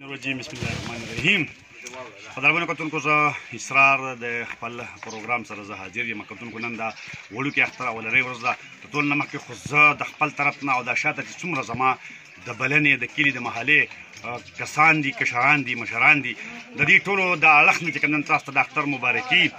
الرجیم بسم الله الرحمن الرحیم قدرمنو کتونکو زه اسرار د خپل پروګرام سره زه حاضر یم. کتونکو نن دا وړوکې اختر اولنۍ ورځ ده. د ټول نه مخکې خو زه د خپل طرف نه او دا شاته چې څومره زما د بلنې د کلي د محلې کسان دي، کشران دي، مشران دي، د دې ټولو د اړخ نه چې کوم نن تاسو ته د اختر مبارکي.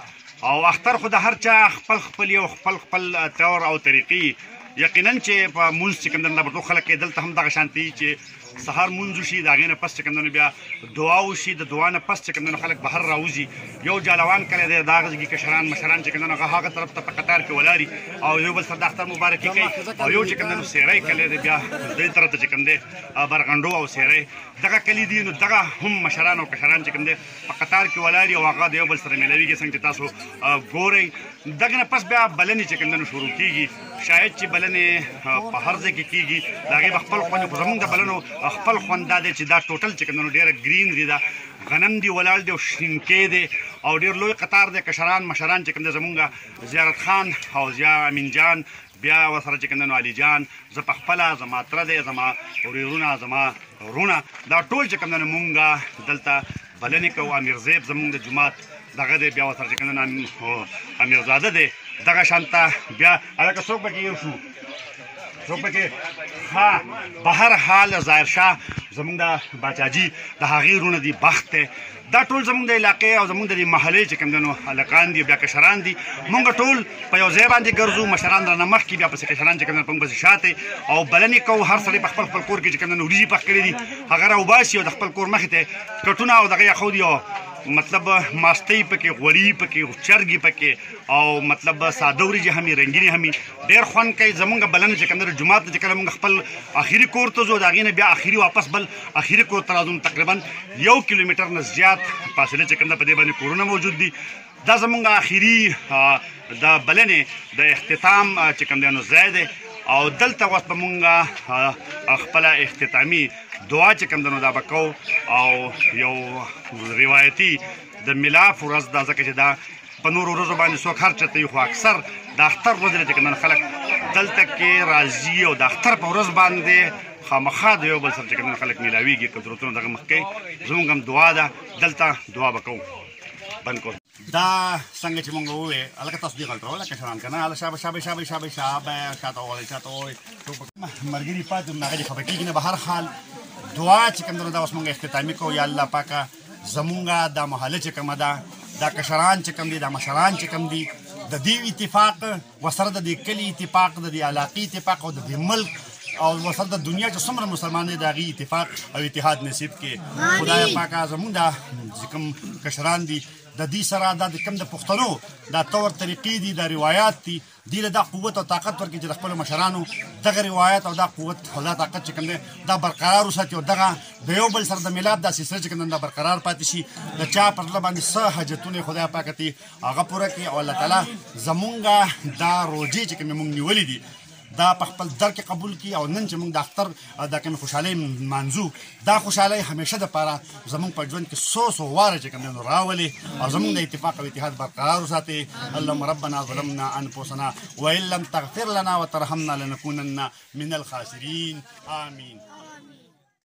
او اختر خو د هر چا خپل یو خپل طور او طریقې. یقینا چې په مونځ چې کوم دا به خلک دلته هم دغه شانتي چې سهار مونځ وشي، د هغې نه پس چې کوم بیا دعا وشي، د دعا نه پس چې کوم خلک بهر راوځي. یو جالوان کلی دی، د هغه کشران مشران چې کوم هغه طرف ته په قطار کې ولاړي او یو بل سره د اختر مبارکي کوي. او یو چې کوم سیری کلی دی بیا دې طرف ته چې کوم دی برغنډو او سیری دغه کلی دي. نو دغه هم مشران او کشران چې کوم دی په قطار کې ولاړي او هغه د یو بل سره میلاویږي. څنګه چې تاسو ګورئ دغه نه پس بیا بلنې چې کوم شروع کېږي. شاید چې بلنې په هر ځای کې کېږي، د هغې به خپل خوند خو زموږ د بلنو خپل خوند دا دی چې دا ټوټل چې کوم ډېره ګرین دي، دا غنم دي ولاړ دي او شینکې دی او ډېر لوی قطار دی. کشران مشران چې کوم دی زموږ زیارت خان او زیا امین جان، بیا ورسره چې کوم علي جان، زه په خپله، زما تره دی، زما ورورونه، زما ورونه، دا ټول چې کوم مونږ دلته بلنې کوو. امیرزیب زموږ د جومات دغه دی، بیا ورسره چې کوم امیرزاده دی. دغه شانته بیا هلکه څوک پکې یو شو، څوک پکې ها به هر حال ظاهر شاه زموږ د باچاجي د هغې ورونه دي، بخت دی. دا ټول زموږ د علاقې او زموږ د دې محلې چې کوم دی هلکان دي، بیا کشران دي. مونږ ټول په یو ځای باندې ګرځو، مشران رانه مخکې، بیا پسې کشران چې کوم دی په موږ پسې شاته او بلنې کوو. هر سړی په خپل کور کې چې کوم دی وریجې پخ کړي دي، هغه راوباسي او د خپل کور مخې ته کټونه او دغه یخودي او مطلب ماستۍ پکې، غوړي پکې، چرګې پکې او مطلب ساده وریجې همي، رنګینې همي، ډېر خوند کوي. زمونږ بلنه چې کوم دی جومات ته چې کله مونږ خپل اخري کور ته ځو، د هغې نه بیا اخري واپس بل اخري کور ته راځو. تقریبا 1 کیلومتر نه زیات فاصله چې کوم دی په دې باندې کورونه موجود دي. دا زمونږ اخري د بلنې د اختتام چې کوم دی نو ځای دی او دلته اوس به مونږ خپله اختتامي دعا چې کوم دی نو دا به کوو. او یو روایتي د میلاف ورځ ده، ځکه چې دا په نورو ورځو باندې څوک هر چېرته وي، خو اکثر د اختر ورځ دی چې کوم خلک دلته کې راځي او د اختر په ورځ باندې خامخا د یو بل سره چې کوم خلک میلاویږي. که ضرورتونه دغه مخ کوي، زموږ هم دعا ده، دلته دعا به کوو. بند کړو. دا څنګه چې مونږ ووایو هلکه تاسو دې غلط راوړه کشران که نه، هله شابه شابه شابه شابه شابه شاته ووایئ، شاته ووایئ. ملګري پاتې نو هغه دې خفه کېږي نه. به هر حال دعا چې کوم دی دا اوس مونږ اختتامي کوو. یا الله پاکه زمونږ دا محله چې کومه ده، دا کشران چې کوم دي، دا مشران چې کوم دي، د دې اتفاق ورسره د دې کلي اتفاق، د دې علاقې اتفاق او د دې ملک او ورسره د دنیا چې څومره مسلمان دی د هغې اتفاق او اتحاد نصیب کړي. خدای پاکه زمونږ دا چې کوم کشران دي د دې سره دا د کوم د پښتنو دا طور طریقې دي، دا روایات دي، دې له دا قوت او طاقت ورکړي چې د خپلو مشرانو دغه روایت او دا قوت او دا طاقت چې کوم دی دا برقرار وساتي او دغه د یو بل سره د میلاد دا سلسله چې کوم دا برقرار پاتې شي. د چا پر زړه باندې څه حاجتونه خدای پاک ته هغه پوره کړي او الله تعالی زمونږ دا روژې چې کومې مونږ نیولې دي دا په خپل در کې قبول کړي. او نن چې موږ د اختر دا کومې خوشحالۍ مانځو، دا خوشحالۍ همیشه دپاره زموږ په ژوند کې څو واره چې کوم دی نو راولي او زموږ د اتفاق او اتحاد برقرار وساتي. اللهم ربنا ظلمنا انفسنا وان لم تغفر لنا وترحمنا لنكونن من الخاسرين. آمين.